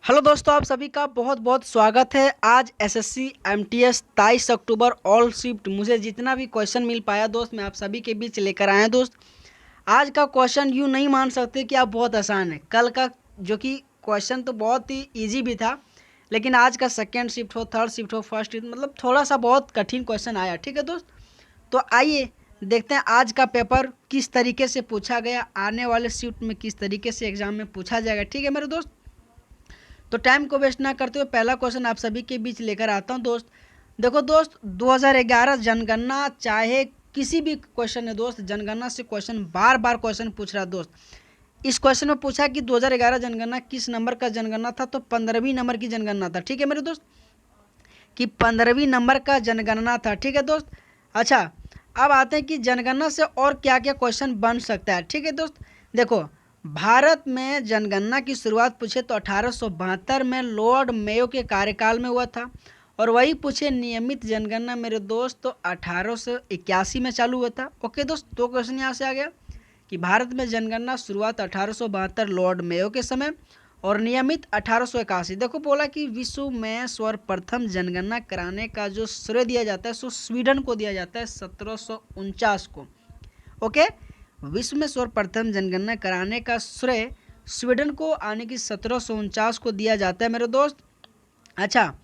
Hello दोस्तों, आप सभी का बहुत बहुत स्वागत है। आज एसएससी एमटीएस 23 अक्टूबर ऑल शिफ्ट मुझे जितना भी क्वेश्चन मिल पाया दोस्त, मैं आप सभी के बीच लेकर आया दोस्त। आज का क्वेश्चन यूँ नहीं मान सकते कि आप बहुत आसान है। कल का जो कि क्वेश्चन तो बहुत ही इजी भी था, लेकिन आज का सेकेंड शिफ्ट हो, थर्ड शिफ्ट हो, फर्स्ट शिफ्ट मतलब थोड़ा सा बहुत कठिन क्वेश्चन आया। ठीक है दोस्त, तो आइए देखते हैं आज का पेपर किस तरीके से पूछा गया, आने वाले शिफ्ट में किस तरीके से एग्जाम में पूछा जाएगा। ठीक है मेरे दोस्त, तो टाइम को वेस्ट ना करते हुए पहला क्वेश्चन आप सभी के बीच लेकर आता हूं दोस्त। देखो दोस्त, 2011 जनगणना, चाहे किसी भी क्वेश्चन है दोस्त, जनगणना से क्वेश्चन बार बार क्वेश्चन पूछ रहा है दोस्त। इस क्वेश्चन में पूछा कि 2011 जनगणना किस नंबर का जनगणना था, तो 15वीं नंबर की जनगणना था। ठीक है मेरे दोस्त, कि 15वीं नंबर का जनगणना था। ठीक है दोस्त। अच्छा, अब आते हैं कि जनगणना से और क्या क्या क्वेश्चन बन सकता है। ठीक है दोस्त, देखो भारत में जनगणना की शुरुआत पूछे तो 1872 में लॉर्ड मेयो के कार्यकाल में हुआ था। और वही पूछे नियमित जनगणना मेरे दोस्त तो 1881 में चालू हुआ था। ओके दोस्त, दो क्वेश्चन यहाँ से आ गया कि भारत में जनगणना शुरुआत 1872 लॉर्ड मेयो के समय और नियमित 1881। देखो बोला कि विश्व में सर्वप्रथम जनगणना कराने का जो श्रेय दिया जाता है सो स्वीडन को दिया जाता है 1749 को। ओके, विश्व में सर्वप्रथम जनगणना कराने का श्रेय स्वीडन को आने की 1749 को दिया जाता है मेरे दोस्त। अच्छा,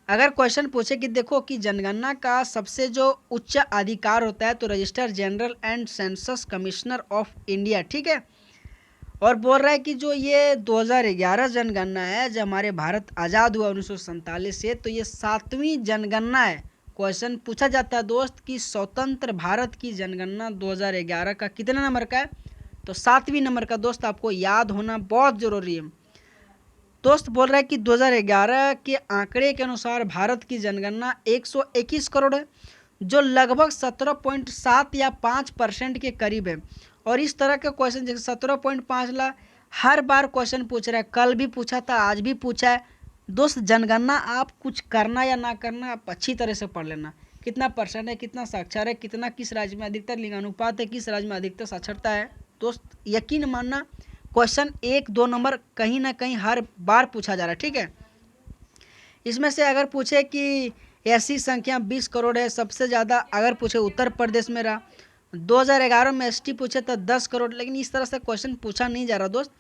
अगर क्वेश्चन पूछे कि देखो कि जनगणना का सबसे जो उच्च अधिकार होता है तो register general and census commissioner of India. ठीक है, और बोल रहा है कि जो ये 2011 जनगणना है, जब हमारे भारत आज़ाद हुआ 1947 से, तो ये 7वीं जनगणना है। क्वेश्चन पूछा जाता है दोस्त कि स्वतंत्र भारत की जनगणना 2011 का कितने नंबर का है, तो 7वीं नंबर का दोस्त, आपको याद होना बहुत ज़रूरी है। दोस्त बोल रहा है कि 2011 के आंकड़े के अनुसार भारत की जनगणना 121 करोड़ है, जो लगभग 17.7 या 5% के करीब है। और इस तरह के क्वेश्चन जैसे 17.5 ला हर बार क्वेश्चन पूछ रहा है, कल भी पूछा था, आज भी पूछा है दोस्त। जनगणना आप कुछ करना या ना करना, आप अच्छी तरह से पढ़ लेना। कितना परसेंट है, कितना साक्षर है, कितना किस राज्य में अधिकतर लिंगानुपात है, किस राज्य में अधिकतर साक्षरता है दोस्त, यकीन मानना क्वेश्चन 1-2 नंबर कहीं ना कहीं हर बार पूछा जा रहा है। ठीक है, इसमें से अगर पूछे कि ऐसी संख्या 20 करोड़ है, सबसे ज़्यादा अगर पूछे उत्तर प्रदेश में रहा। 2011 में एसटी पूछे तो 10 करोड़, लेकिन इस तरह से क्वेश्चन पूछा नहीं जा रहा दोस्त,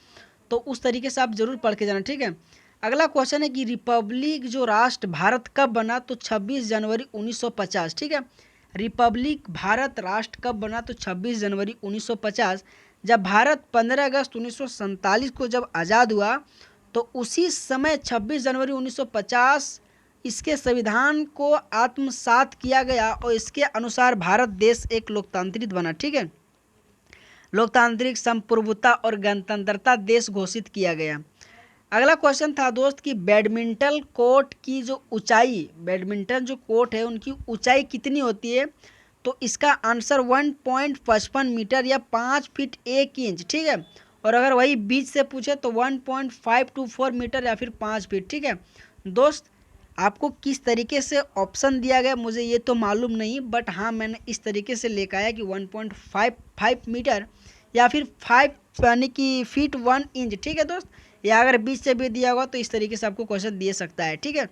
तो उस तरीके से आप जरूर पढ़ के जाना। ठीक है, अगला क्वेश्चन है कि रिपब्लिक जो राष्ट्र भारत कब बना, तो 26 जनवरी 1950। ठीक है, रिपब्लिक भारत राष्ट्र कब बना, तो 26 जनवरी 1950। जब भारत 15 अगस्त 1947 को जब आज़ाद हुआ, तो उसी समय 26 जनवरी 1950 इसके संविधान को आत्मसात किया गया और इसके अनुसार भारत देश एक लोकतांत्रिक बना। ठीक है, लोकतांत्रिक संप्रभुता और गणतंत्रता देश घोषित किया गया। अगला क्वेश्चन था दोस्त कि बैडमिंटन कोर्ट की जो ऊंचाई, बैडमिंटन जो कोर्ट है उनकी ऊंचाई कितनी होती है, तो इसका आंसर 1.55 मीटर या 5 फीट 1 इंच। ठीक है, और अगर वही बीच से पूछे तो 1.524 मीटर या फिर 5 फीट। ठीक है दोस्त, आपको किस तरीके से ऑप्शन दिया गया मुझे ये तो मालूम नहीं, बट हाँ मैंने इस तरीके से लेकर आया कि 1.55 मीटर या फिर 5 यानी कि फीट 1 इंच। ठीक है दोस्त, या अगर बीच से भी दिया होगा तो इस तरीके से आपको क्वेश्चन दे सकता है। ठीक है,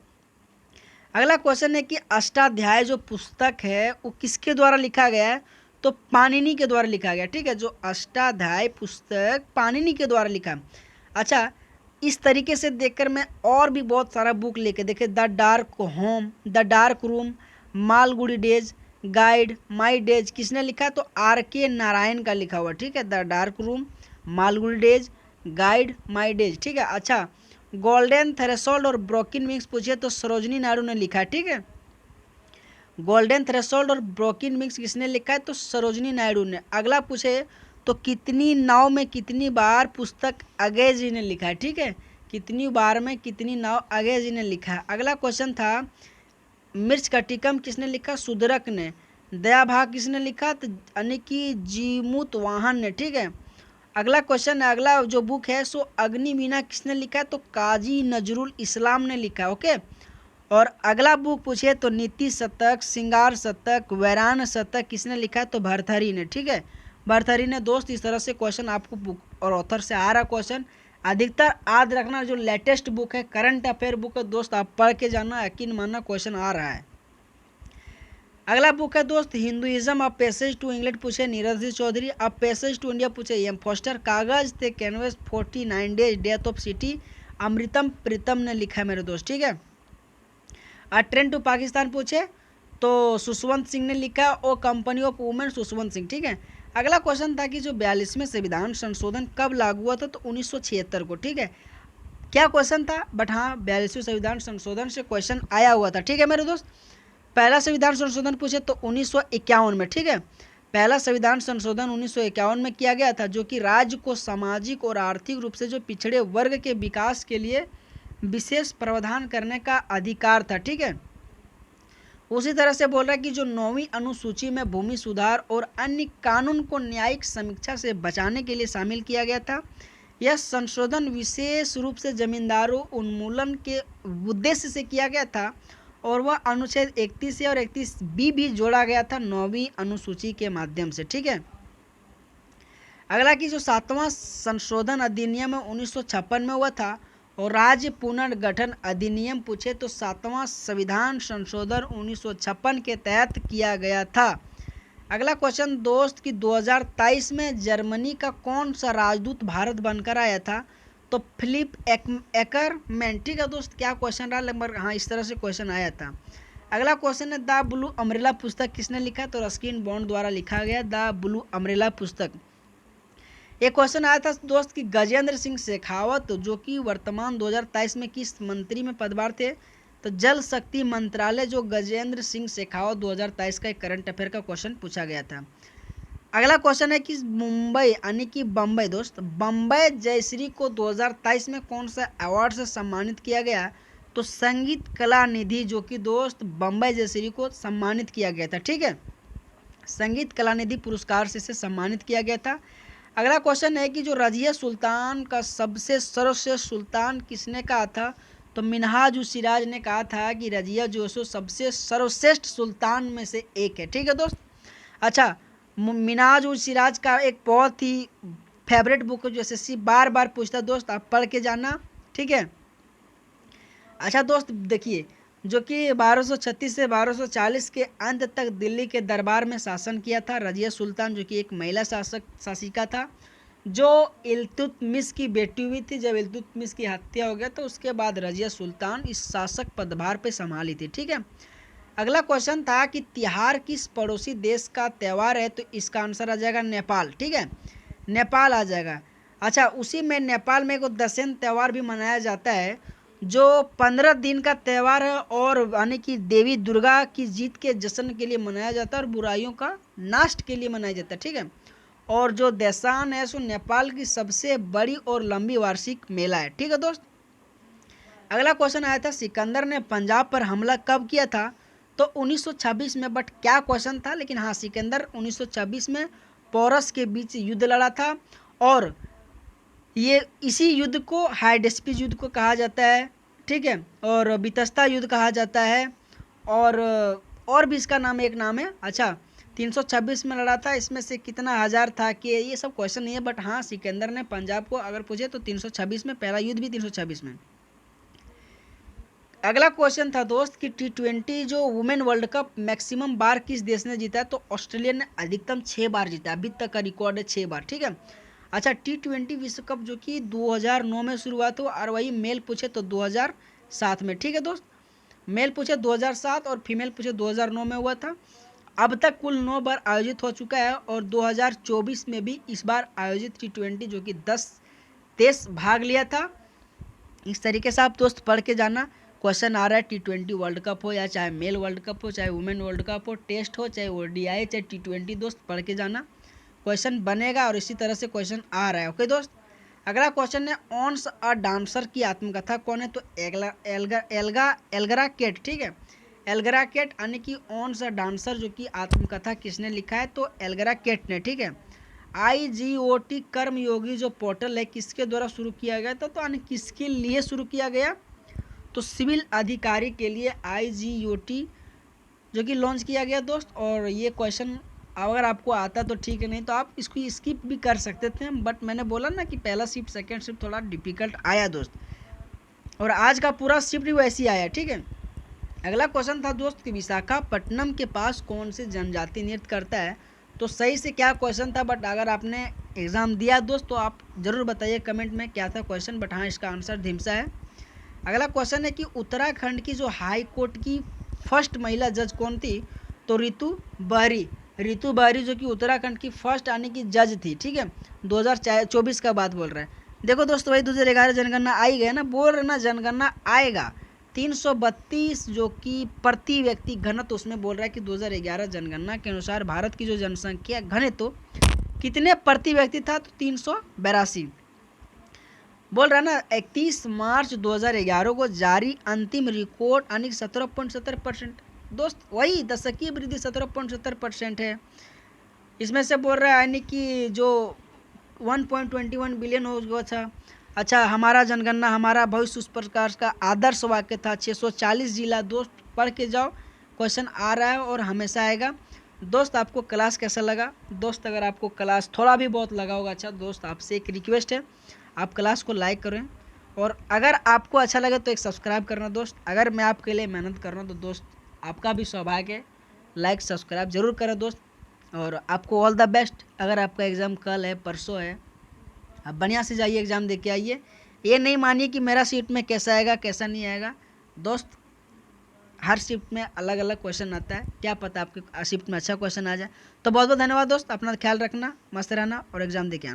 अगला क्वेश्चन है कि अष्टाध्याय जो पुस्तक है वो किसके द्वारा लिखा गया है, तो पाणिनि के द्वारा लिखा गया। ठीक है, जो अष्टाध्याय पुस्तक पाणिनि के द्वारा लिखा है। अच्छा, इस तरीके से देखकर मैं और भी बहुत सारा बुक लेके देखे, the dark home, the dark room, Malgudi days, guide, my days, किसने लिखा है, तो RK नारायण का लिखा हुआ। ठीक है, the dark room, Malgudi days, guide, my days. ठीक है, अच्छा गोल्डन थ्रेशोल्ड और ब्रोकन विंग्स पूछिए तो सरोजनी नायडू ने लिखा है। ठीक है, गोल्डन थ्रेशोल्ड और ब्रोकन विंग्स किसने लिखा है, तो सरोजनी नायडू ने। अगला पूछे तो कितनी नाव में कितनी बार, पुस्तक अगय जी ने लिखा है। ठीक है, कितनी बार में कितनी नाव, अगय जी ने लिखा है। अगला क्वेश्चन था मिर्च का टिकम किसने लिखा, सुदरक ने। दया भाग किसने लिखा, तो यानी कि जीमूत वाहन ने। ठीक है, अगला क्वेश्चन है, अगला जो बुक है सो अग्निवीणा किसने लिखा है, तो काजी नजरुल इस्लाम ने लिखा है। ओके, और अगला बुक पूछे तो नीति शतक, श्रृंगार शतक, वैरान शतक किसने लिखा है, तो भर्तृहरि ने। ठीक है, भर्तृहरि ने। दोस्त इस तरह से क्वेश्चन आपको बुक और ऑथर से आ रहा क्वेश्चन, अधिकतर याद रखना, जो लेटेस्ट बुक है, करंट अफेयर बुक है दोस्त, आप पढ़ के जाना, यकीन मानना क्वेश्चन आ रहा है। अगला बुक है दोस्त Hinduism a passage to England, पूछे Neeraj Chaudhary. A passage to India पूछे एम फोस्टर। कागज थे canvas 49 days, death of city Amrita Pritam ने लिखा है मेरे दोस्त, ठीक है। अ ट्रेन टू पाकिस्तान पूछे तो सुषवंत सिंह ने लिखा, और कंपनी ऑफ वुमेन सुषवंत सिंह, ठीक है। अगला क्वेश्चन था कि जो 42वें संविधान संशोधन कब लागू हुआ था, तो 1976 को, ठीक है। क्या क्वेश्चन था, बट हाँ 42वें संविधान संशोधन से क्वेश्चन आया हुआ था, ठीक है मेरे दोस्त। पहला संविधान संशोधन पूछे तो 1951 में, ठीक है। पहला संविधान संशोधन 1951 में किया गया था, जो कि राज्य को सामाजिक और आर्थिक रूप से जो पिछड़े वर्ग के विकास के लिए विशेष प्रावधान करने का अधिकार था, ठीक है। उसी तरह से बोल रहा है कि जो 9वीं अनुसूची में भूमि सुधार और अन्य कानून को न्यायिक समीक्षा से बचाने के लिए शामिल किया गया था। यह संशोधन विशेष रूप से जमींदारों उन्मूलन के उद्देश्य से किया गया था, और वह अनुच्छेद 31 और 31B भी जोड़ा गया था 9वीं अनुसूची के माध्यम से, ठीक है। अगला कि जो 7वां संशोधन अधिनियम 1956 में हुआ था, और राज्य पुनर्गठन अधिनियम पूछे तो 7वां संविधान संशोधन 1956 के तहत किया गया था। अगला क्वेश्चन दोस्त कि 2023 में जर्मनी का कौन सा राजदूत भारत बनकर आया था, तो फिलिप एकरमैन, ठीक है दोस्त। क्या क्वेश्चन रहा, लगभग हाँ इस तरह से क्वेश्चन आया था। अगला क्वेश्चन है द ब्लू अम्ब्रेला पुस्तक किसने लिखा, तो रस्किन बॉन्ड द्वारा लिखा गया द ब्लू अम्ब्रेला पुस्तक। एक क्वेश्चन आया था दोस्त कि गजेंद्र सिंह शेखावत जो कि वर्तमान 2023 में किस मंत्री में पदभार थे, तो जल शक्ति मंत्रालय, जो गजेंद्र सिंह शेखावत 2023 का एक करंट अफेयर का क्वेश्चन पूछा गया था। अगला क्वेश्चन है कि मुंबई यानी कि बम्बई दोस्त, बम्बई जयश्री को 2023 में कौन सा अवार्ड से सम्मानित किया गया, तो संगीत कला निधि, जो कि दोस्त बम्बई जयश्री को सम्मानित किया गया था, ठीक है। संगीत कला निधि पुरस्कार से सम्मानित किया गया था। अगला क्वेश्चन है कि जो रजिया सुल्तान का सबसे सर्वश्रेष्ठ सुल्तान किसने कहा था, तो मिन्हाज उस सिराज ने कहा था कि रजिया जो सो सबसे सर्वश्रेष्ठ सुल्तान में से एक है, ठीक है दोस्त। अच्छा, मिन्हाज उस सिराज का एक बहुत ही फेवरेट बुक है जो एसएससी बार बार पूछता है दोस्त, आप पढ़ के जाना, ठीक है। अच्छा दोस्त देखिए, जो कि 1236 से 1240 के अंत तक दिल्ली के दरबार में शासन किया था रजिया सुल्तान, जो कि एक महिला शासिका था, जो इल्तुतमिश की बेटी हुई थी। जब इल्तुतमिश की हत्या हो गया तो उसके बाद रजिया सुल्तान इस शासक पदभार पे संभाली थी, ठीक है। अगला क्वेश्चन था कि तिहार किस पड़ोसी देश का त्यौहार है, तो इसका आंसर आ जाएगा नेपाल, ठीक है, नेपाल आ जाएगा। अच्छा, उसी में नेपाल में एक दशैन त्यौहार भी मनाया जाता है, जो 15 दिन का त्यौहार है, और यानी कि देवी दुर्गा की जीत के जश्न के लिए मनाया जाता है, और बुराइयों का नाश के लिए मनाया जाता है, ठीक है। और जो देशान है सो नेपाल की सबसे बड़ी और लंबी वार्षिक मेला है, ठीक है दोस्त। अगला क्वेश्चन आया था सिकंदर ने पंजाब पर हमला कब किया था, तो 1926 में। बट क्या क्वेश्चन था, लेकिन हाँ सिकंदर 1926 में पोरस के बीच युद्ध लड़ा था, और ये इसी युद्ध को हाइडेस्पी युद्ध को कहा जाता है, ठीक है, और बितस्ता युद्ध कहा जाता है, और भी इसका नाम एक नाम है। अच्छा, 326 में लड़ा था, इसमें से कितना हज़ार था कि ये सब क्वेश्चन नहीं है, बट हाँ सिकंदर ने पंजाब को अगर पूछे तो 326 में, पहला युद्ध भी 326 में। अगला क्वेश्चन था दोस्त कि T20 जो वुमेन वर्ल्ड कप मैक्सिमम बार किस देश ने जीता है, तो ऑस्ट्रेलिया ने अधिकतम 6 बार जीता, अभी तक का रिकॉर्ड है 6 बार, ठीक है। अच्छा, T20 विश्व कप जो कि 2009 में शुरुआत हुआ, और वही मेल पूछे तो 2007 में, ठीक है दोस्त। मेल पूछे 2007 और फीमेल पूछे 2009 में हुआ था। अब तक कुल 9 बार आयोजित हो चुका है, और 2024 में भी इस बार आयोजित T20 जो कि 10 देश भाग लिया था। इस तरीके से आप दोस्त पढ़ के जाना, क्वेश्चन आ रहा है T20 वर्ल्ड कप हो, या चाहे मेल वर्ल्ड कप हो, चाहे वुमेन वर्ल्ड कप हो, टेस्ट हो, चाहे ODI, चाहे T20, दोस्त पढ़ के जाना, क्वेश्चन बनेगा, और इसी तरह से क्वेश्चन आ रहा है, ओके दोस्त। अगला क्वेश्चन है ऑन्स अ डांसर की आत्मकथा कौन है, तो एल्गरा केट, ठीक है। एल्गरा केट यानी कि ऑन्स अ डांसर जो कि आत्मकथा किसने लिखा है, तो एल्गरा केट ने, ठीक है। IGOT कर्मयोगी जो पोर्टल है किसके द्वारा शुरू किया गया था, तो यानी किसके लिए शुरू किया गया, तो सिविल अधिकारी के लिए IGOT जो कि लॉन्च किया गया दोस्त। और ये क्वेश्चन अगर आपको आता तो ठीक है, नहीं तो आप इसको स्किप भी कर सकते थे, बट मैंने बोला ना कि पहला शिफ्ट सेकंड शिफ्ट थोड़ा डिफ़िकल्ट आया दोस्त, और आज का पूरा शिफ्ट भी वैसे ही आया। ठीक है, अगला क्वेश्चन था दोस्त कि विशाखापट्टनम के पास कौन से जनजाति नृत्य करता है। तो सही से क्या क्वेश्चन था, बट अगर आपने एग्ज़ाम दिया दोस्त तो आप ज़रूर बताइए कमेंट में क्या था क्वेश्चन, बट हाँ इसका आंसर ढिमसा है। अगला क्वेश्चन है कि उत्तराखंड की जो हाई कोर्ट की फर्स्ट महिला जज कौन थी। तो ऋतु बहरी जो कि उत्तराखंड की फर्स्ट आने की जज थी। ठीक है, 2024 का बात बोल रहा है। देखो दोस्तों भाई 2011 जनगणना आई गया ना, बोल रहे ना जनगणना आएगा 332 जो कि प्रति व्यक्ति घनत्व, उसमें बोल रहा है कि 2011 जनगणना के अनुसार भारत की जो जनसंख्या घनत्व कितने प्रति व्यक्ति था, तो 382 बोल रहा है ना। 31 मार्च 2011 को जारी अंतिम रिकॉर्ड यानी 17.70%। दोस्त वही दशकीय वृद्धि 17.70% है। इसमें से बोल रहा है यानी कि जो 1.21 बिलियन हो गया था। अच्छा, हमारा जनगणना हमारा भविष्य उस प्रकार का आदर्श वाक्य था। 640 जिला दोस्त पढ़ के जाओ, क्वेश्चन आ रहा है और हमेशा आएगा। दोस्त आपको क्लास कैसा लगा दोस्त, अगर आपको क्लास थोड़ा भी बहुत लगा होगा अच्छा दोस्त, आपसे एक रिक्वेस्ट है आप क्लास को लाइक करें, और अगर आपको अच्छा लगे तो एक सब्सक्राइब करना दोस्त। अगर मैं आपके लिए मेहनत कर रहा हूँ तो दोस्त आपका भी सौभाग्य है, लाइक सब्सक्राइब जरूर करें दोस्त। और आपको ऑल द बेस्ट। अगर आपका एग्ज़ाम कल है परसों है, आप बढ़िया से जाइए एग्ज़ाम दे के आइए। ये नहीं मानिए कि मेरा शिफ्ट में कैसा आएगा कैसा नहीं आएगा दोस्त, हर शिफ्ट में अलग अलग क्वेश्चन आता है, क्या पता आपके शिफ्ट में अच्छा क्वेश्चन आ जाए। तो बहुत बहुत धन्यवाद दोस्त, अपना ख्याल रखना, मस्त रहना और एग्ज़ाम दे के आना।